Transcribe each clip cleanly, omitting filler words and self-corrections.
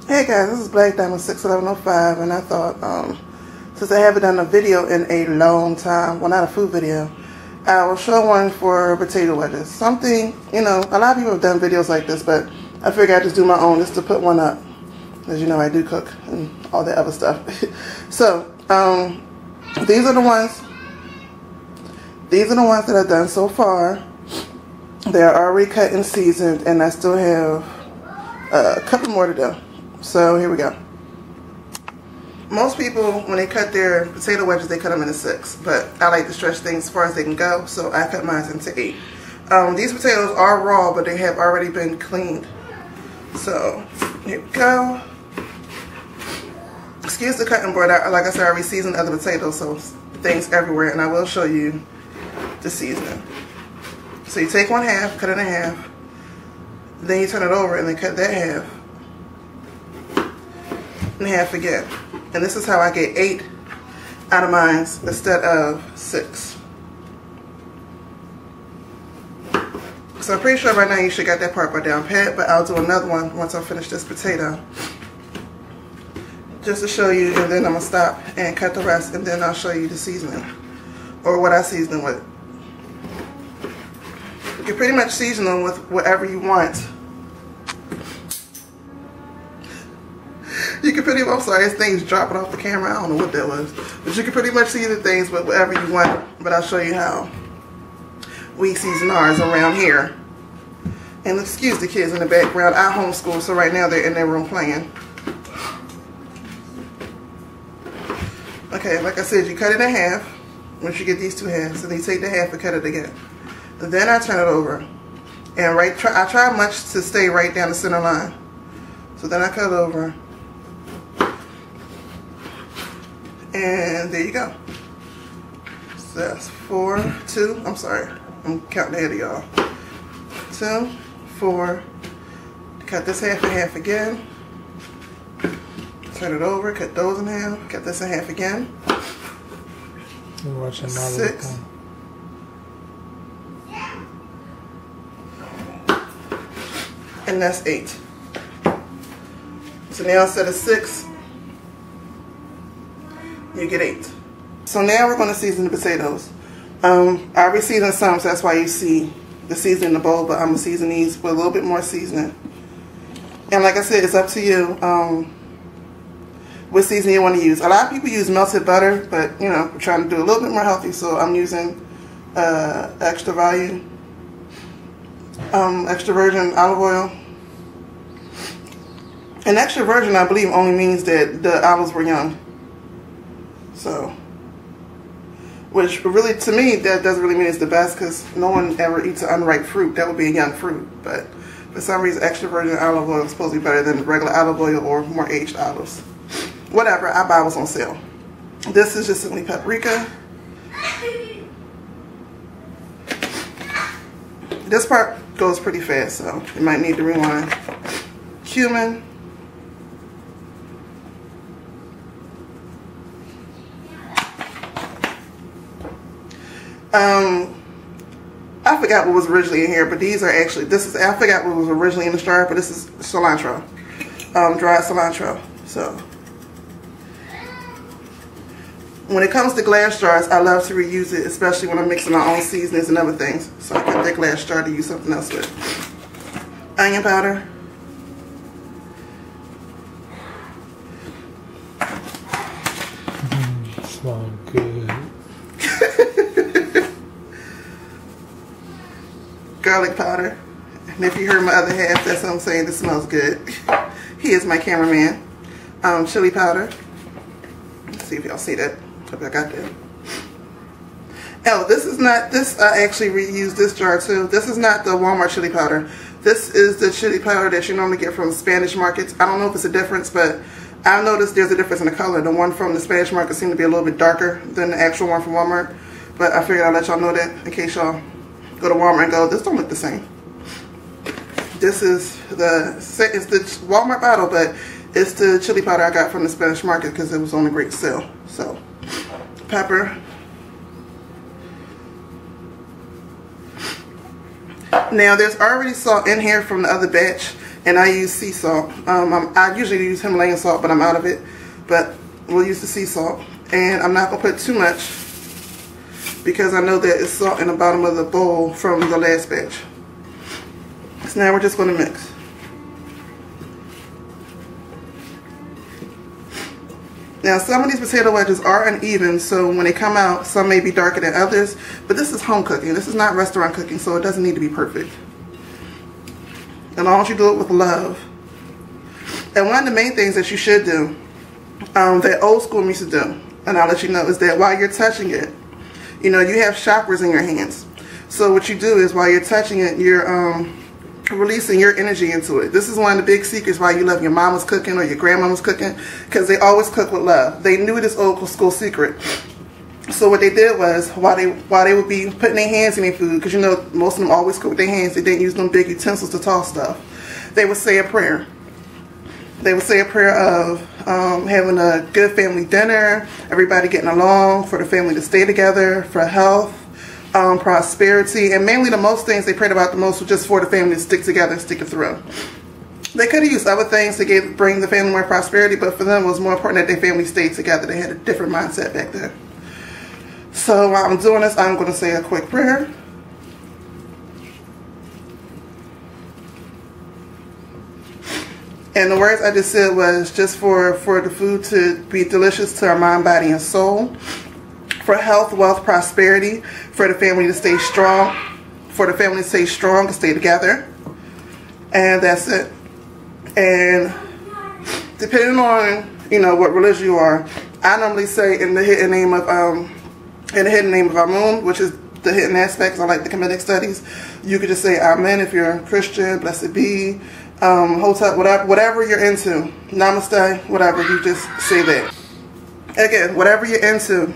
Hey guys, this is Black Diamond 61105, and I thought, since I haven't done a video in a long time, well, not a food video, I will show one for potato wedges. Something, you know, a lot of people have done videos like this, but I figured I'd just do my own just to put one up. As you know, I do cook and all that other stuff. So, these are the ones that I've done so far. They're already cut and seasoned, and I still have a couple more to do. So here we go. Most people, when they cut their potato wedges, they cut them into 6. But I like to stretch things as far as they can go, so I cut mine into 8. These potatoes are raw, but they have already been cleaned. So here we go. Excuse the cutting board. Like I said, I already seasoned other potatoes, so things everywhere, and I will show you the seasoning. So you take one half, cut it in half, then you turn it over and then cut that half in half again. And this is how I get 8 out of mine instead of 6. So I'm pretty sure by now you should got that part by down pat, but I'll do another one once I finish this potato, just to show you, and then I'm going to stop and cut the rest, and then I'll show you the seasoning, or what I season with. You can pretty much season them with whatever you want. You can pretty much, I'm sorry, this thing's dropping off the camera, I don't know what that was. But you can pretty much season things with whatever you want, but I'll show you how we season ours around here. And excuse the kids in the background, I homeschool, so right now they're in their room playing. Okay, like I said, you cut it in half once you get these 2 halves, and then you take the half and cut it again. And then I turn it over, and I try much to stay right down the center line. So then I cut it over, and there you go. So that's 4, 2, I'm sorry, I'm counting ahead of y'all. 2, 4, cut this half in half again, turn it over, cut those in half, cut this in half again. You're watching 6, and that's 8. So now instead of 6, you get 8. So now we're going to season the potatoes. I already seasoned some, so that's why you see the seasoning in the bowl, but I'm going to season these with a little bit more seasoning. And like I said, it's up to you what seasoning you want to use. A lot of people use melted butter, but you know, we're trying to do a little bit more healthy, so I'm using extra value, extra virgin olive oil. And extra virgin, I believe, only means that the olives were young. So, which really, to me, that doesn't really mean it's the best, because no one ever eats an unripe fruit. That would be a young fruit. But for some reason, extra virgin olive oil is supposed to be better than regular olive oil or more aged olives. Whatever, I buy what's on sale. This is just simply paprika. This part goes pretty fast, so you might need to rewind. Cumin. I forgot what was originally in here, but these are actually, I forgot what was originally in the jar, but this is cilantro, dried cilantro. So, when it comes to glass jars, I love to reuse it, especially when I'm mixing my own seasonings and other things. So I got that glass jar to use something else with. Onion powder. So good. Garlic powder. And if you heard my other half, that's what I'm saying, this smells good. He is my cameraman. Chili powder. Let's see if y'all see that. Hope I got that. Oh, this is not, I actually reused this jar too. This is not the Walmart chili powder. This is the chili powder that you normally get from Spanish markets. I don't know if it's a difference, but I've noticed there's a difference in the color. The one from the Spanish market seems to be a little bit darker than the actual one from Walmart. But I figured I'd let y'all know that in case y'all go to Walmart and go, this don't look the same. This is it's the Walmart bottle, but it's the chili powder I got from the Spanish market because it was on a great sale. So, pepper. Now, there's already salt in here from the other batch, and I use sea salt. I usually use Himalayan salt, but I'm out of it. But we'll use the sea salt, and I'm not gonna put too much because I know that it's salt in the bottom of the bowl from the last batch. So now we're just gonna mix. Now some of these potato wedges are uneven, so when they come out, some may be darker than others, but this is home cooking. This is not restaurant cooking, so it doesn't need to be perfect. As long as you do it with love. And one of the main things that you should do, that old school used to do, and I'll let you know, is that while you're touching it, you know, you have chakras in your hands. So what you do is while you're touching it, you're releasing your energy into it. This is one of the big secrets why you love your mama's cooking or your grandmama's cooking, because they always cook with love. They knew this old school secret. So what they did was, while they would be putting their hands in their food, because you know most of them always cook with their hands, they didn't use them big utensils to toss stuff. They would say a prayer. They would say a prayer of having a good family dinner, everybody getting along, for the family to stay together, for health, prosperity, and mainly the most things they prayed about the most was just for the family to stick together and stick it through. They could have used other things to bring the family more prosperity, but for them it was more important that their family stayed together. They had a different mindset back then. So while I'm doing this, I'm going to say a quick prayer. And the words I just said was just for the food to be delicious to our mind, body, and soul. For health, wealth, prosperity. For the family to stay strong. For the family to stay strong, to stay together. And that's it. And depending on, you know, what religion you are, I normally say in the hidden name of our moon, which is the hidden aspects. I like the Kemetic studies. You could just say Amen if you're a Christian, blessed be, Hotep, whatever you're into, Namaste, whatever, you just say that. Again, whatever you're into,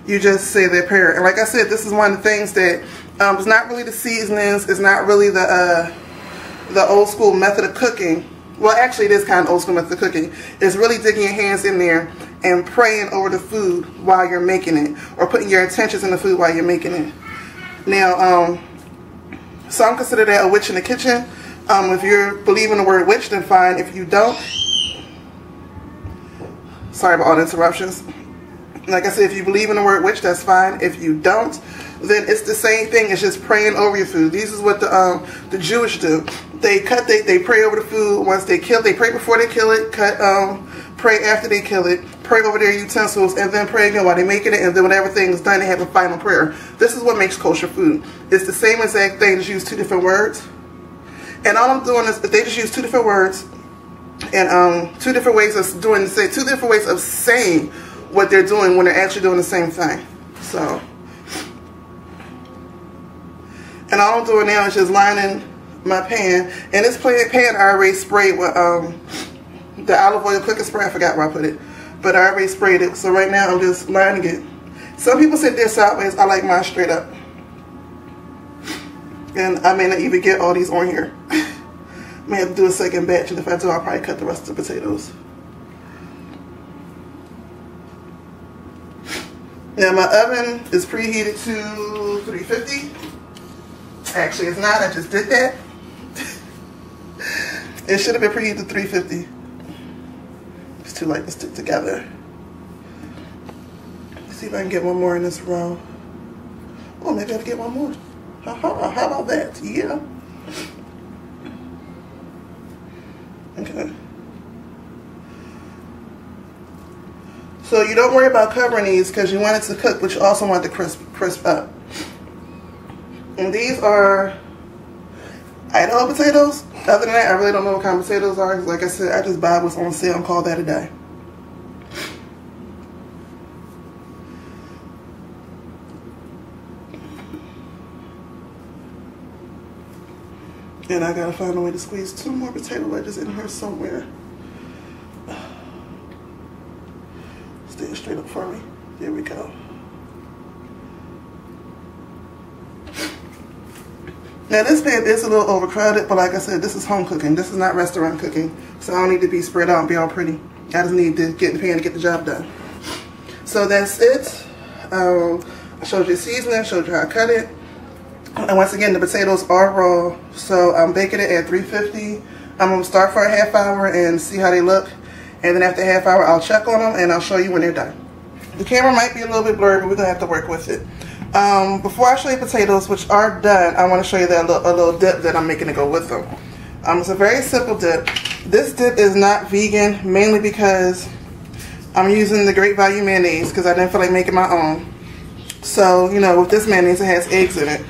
you just say that prayer. And like I said, this is one of the things that it's not really the seasonings, it's not really the old school method of cooking. Well, actually, it is kind of old school method of cooking. It's really digging your hands in there and praying over the food while you're making it, or putting your intentions in the food while you're making it. Now, some consider that a witch in the kitchen. If you believe in the word witch, then fine. If you don't, sorry about all the interruptions. Like I said, if you believe in the word witch, that's fine. If you don't, then it's the same thing. It's just praying over your food. This is what the Jewish do. They pray over the food once they kill. They pray before they kill it. Pray after they kill it. Pray over their utensils, and then pray again while they're making it. And then when everything's done, they have a final prayer. This is what makes kosher food. It's the same exact thing. Just use two different words. And all I'm doing is they just use two different words and two different ways of doing the same, two different ways of saying what they're doing when they're actually doing the same thing. So, and all I'm doing now is just lining my pan. And this pan I already sprayed with the olive oil cooking spray. I forgot where I put it, but I already sprayed it. So right now I'm just lining it. Some people sit there sideways. I like mine straight up. And I may not even get all these on here. May have to do a second batch, and if I do, I'll probably cut the rest of the potatoes. Now my oven is preheated to 350. Actually, it's not. I just did that. It should have been preheated to 350. It's too light to stick together. Let's see if I can get one more in this row. Oh, maybe I'll get one more. How about that? Yeah. Okay. So you don't worry about covering these because you want it to cook, but you also want it to crisp up. And these are Idaho potatoes. Other than that, I really don't know what kind of potatoes are. Like I said, I just buy what's on sale and call that a day. And I gotta find a way to squeeze two more potato wedges in here somewhere. Stay straight up for me. There we go. Now this pan is a little overcrowded, but like I said, this is home cooking. This is not restaurant cooking. So I don't need to be spread out and be all pretty. I just need to get in the pan to get the job done. So that's it. I showed you the seasoning, showed you how I cut it. And once again, the potatoes are raw, so I'm baking it at 350. I'm going to start for a half hour and see how they look. And then after a half hour, I'll check on them and I'll show you when they're done. The camera might be a little bit blurry, but we're going to have to work with it. Before I show you potatoes, which are done, I want to show you that a little dip that I'm making to go with them. It's a very simple dip. This dip is not vegan, mainly because I'm using the Great Value mayonnaise because I didn't feel like making my own. So, you know, with this mayonnaise, it has eggs in it.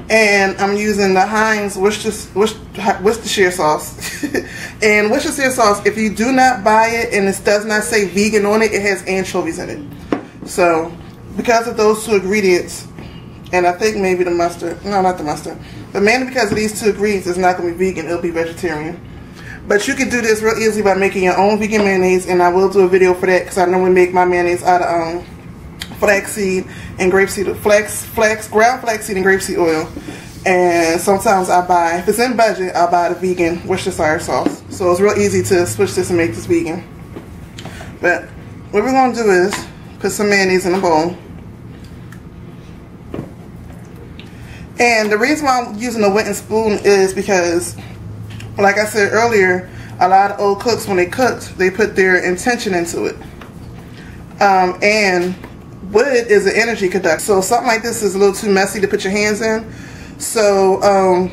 And I'm using the Heinz Worcestershire sauce. And Worcestershire sauce, if you do not buy it and it does not say vegan on it, it has anchovies in it. So, because of those two ingredients, and I think maybe the mustard, no, not the mustard, but mainly because of these two ingredients, it's not going to be vegan, it'll be vegetarian. But you can do this real easy by making your own vegan mayonnaise, and I will do a video for that because I normally make my mayonnaise out of flaxseed and grapeseed, ground flaxseed and grapeseed oil. And sometimes I buy, if it's in budget, I'll buy the vegan Worcestershire sauce. So it's real easy to switch this and make this vegan. But what we're going to do is put some mayonnaise in a bowl. And the reason why I'm using a wooden spoon is because, like I said earlier, a lot of old cooks, when they cooked, they put their intention into it. And wood is an energy conductor. So something like this is a little too messy to put your hands in. So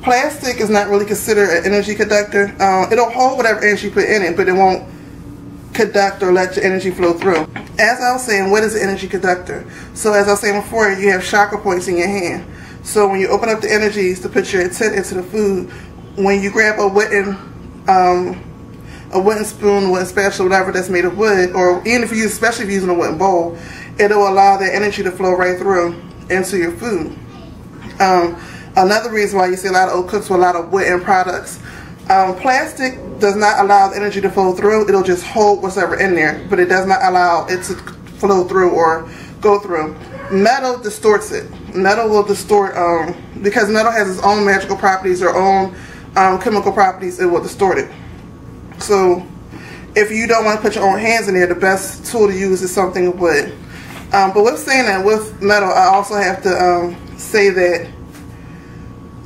plastic is not really considered an energy conductor. It'll hold whatever energy you put in it, but it won't conduct or let your energy flow through. As I was saying, what is an energy conductor? So as I was saying before, you have chakra points in your hand. So when you open up the energies to put your intent into the food, when you grab a wooden spoon, wooden spatula, whatever that's made of wood, or even if you use, especially if you're using a wooden bowl, it'll allow that energy to flow right through into your food. Another reason why you see a lot of old cooks with a lot of wooden products, plastic does not allow the energy to flow through. It'll just hold whatever in there, but it does not allow it to flow through or go through. Metal distorts it. Metal will distort, because metal has its own magical properties or own chemical properties, it will distort it. So if you don't want to put your own hands in there, the best tool to use is something with wood. But with saying that, with metal, I also have to say that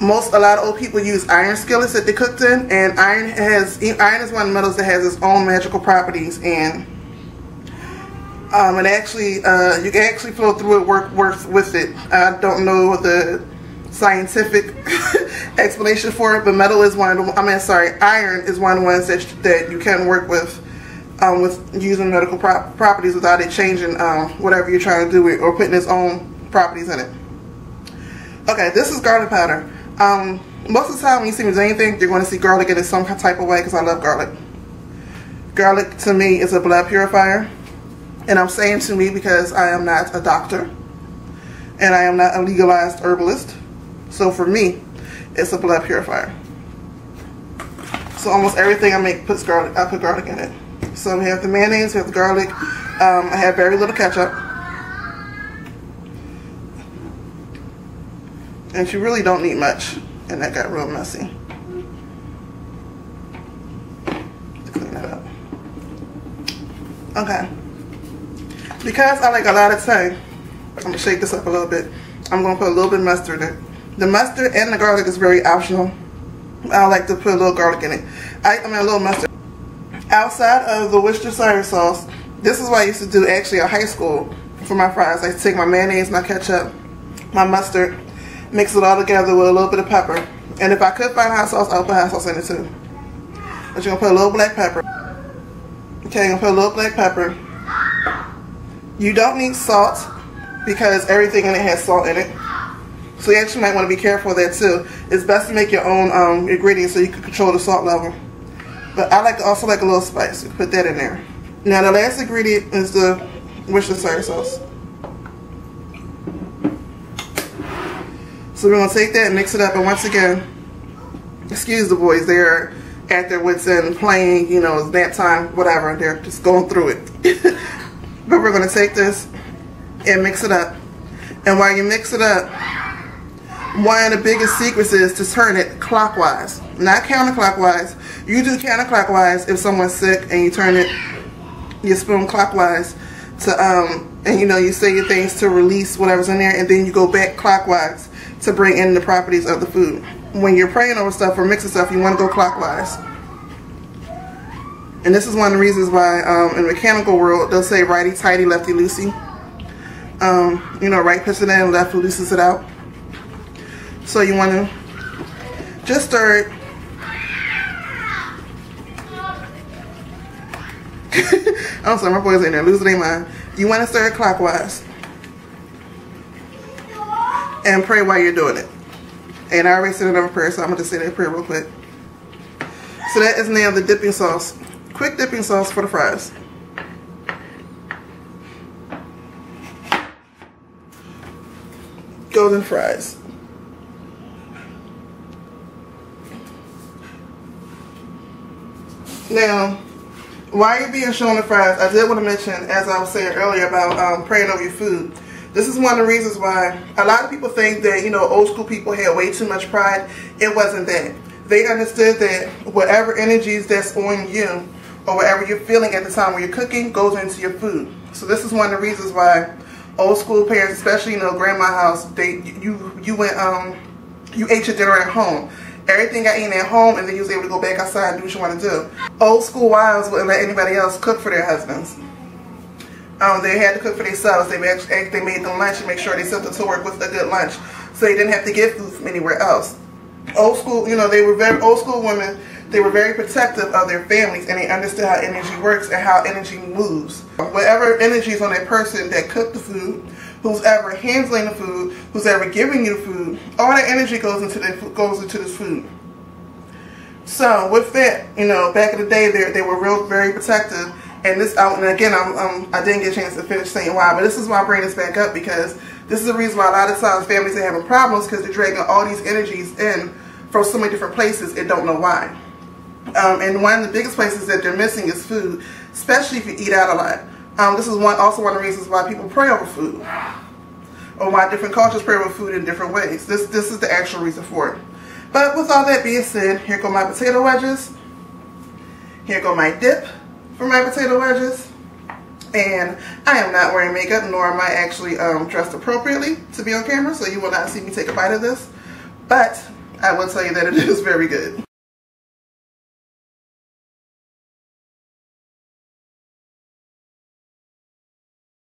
a lot of old people use iron skillets that they cooked in, and iron is one of the metals that has its own magical properties, and it actually you can actually flow through it, work with it. I don't know the scientific explanation for it, but metal is one of the, iron is one of the ones that you can work with using medical properties without it changing whatever you're trying to do with, or putting its own properties in it. Okay, this is garlic powder. Most of the time when you see me do anything, you're going to see garlic in it some type of way because I love garlic. Garlic to me is a blood purifier. And I'm saying to me because I am not a doctor and I am not a legalized herbalist. So for me, it's a blood purifier. So almost everything I make puts garlic. I put garlic in it. So we have the mayonnaise, we have the garlic. I have very little ketchup. And you really don't need much. And that got real messy. To clean that up. Okay. Because I like a lot of thyme, I'm going to shake this up a little bit. I'm going to put a little bit of mustard in it. The mustard and the garlic is very optional. I like to put a little garlic in it. I mean a little mustard. Outside of the Worcestershire sauce, this is what I used to do actually at high school for my fries. I used to take my mayonnaise, my ketchup, my mustard, mix it all together with a little bit of pepper. And if I could find hot sauce, I'll put hot sauce in it too. But you're going to put a little black pepper. Okay, you're going to put a little black pepper. You don't need salt because everything in it has salt in it. So you actually might want to be careful of that too. It's best to make your own ingredients so you can control the salt level. But I also like a little spice. You put that in there. Now the last ingredient is the Worcestershire sauce. So we're going to take that and mix it up. And once again, excuse the boys, they're at their wits' end playing, you know, it's nap time, whatever. They're just going through it. But we're going to take this and mix it up. And while you mix it up, one of the biggest secrets is to turn it clockwise, not counterclockwise. You do counterclockwise if someone's sick and you turn your spoon clockwise to, and you know, you say your things to release whatever's in there, and then you go back clockwise to bring in the properties of the food. When you're praying over stuff or mixing stuff, you want to go clockwise. And this is one of the reasons why in the mechanical world they'll say righty tighty, lefty loosey. You know, right pushes it in, left looses it out. So you want to just stir it. I'm sorry, my boys in there losing their mind. You want to stir it clockwise and pray while you're doing it. And I already said another prayer, so I'm going to say that prayer real quick. So that is now the dipping sauce. Quick dipping sauce for the fries. Golden fries. Now, while you're being shown the fries, I did want to mention, as I was saying earlier about praying over your food. This is one of the reasons why a lot of people think that, you know, old school people had way too much pride. It wasn't that. They understood that whatever energies that's on you or whatever you're feeling at the time when you're cooking goes into your food. So this is one of the reasons why old school parents, especially, you know, grandma's house, you ate your dinner at home. Everything got eaten at home, and then you was able to go back outside and do what you want to do. Old school wives wouldn't let anybody else cook for their husbands. They had to cook for themselves. They made them lunch and make sure they sent them to work with a good lunch, so they didn't have to get food from anywhere else. Old school, you know, old school women. They were very protective of their families, and they understood how energy works and how energy moves. Whatever energy is on that person that cooked the food, who's ever handling the food, who's ever giving you food, all that energy goes into this food. So with that, you know, back in the day, they were very protective. And this, and again, I didn't get a chance to finish saying why, but this is why I bring this back up, because this is the reason why a lot of times families are having problems, because they're dragging all these energies in from so many different places and don't know why. And one of the biggest places that they're missing is food, especially if you eat out a lot. This is also one of the reasons why people pray over food, or why different cultures pray over food in different ways. This is the actual reason for it. But with all that being said, here go my potato wedges. Here go my dip for my potato wedges. And I am not wearing makeup, nor am I actually dressed appropriately to be on camera, so you will not see me take a bite of this. But I will tell you that it is very good.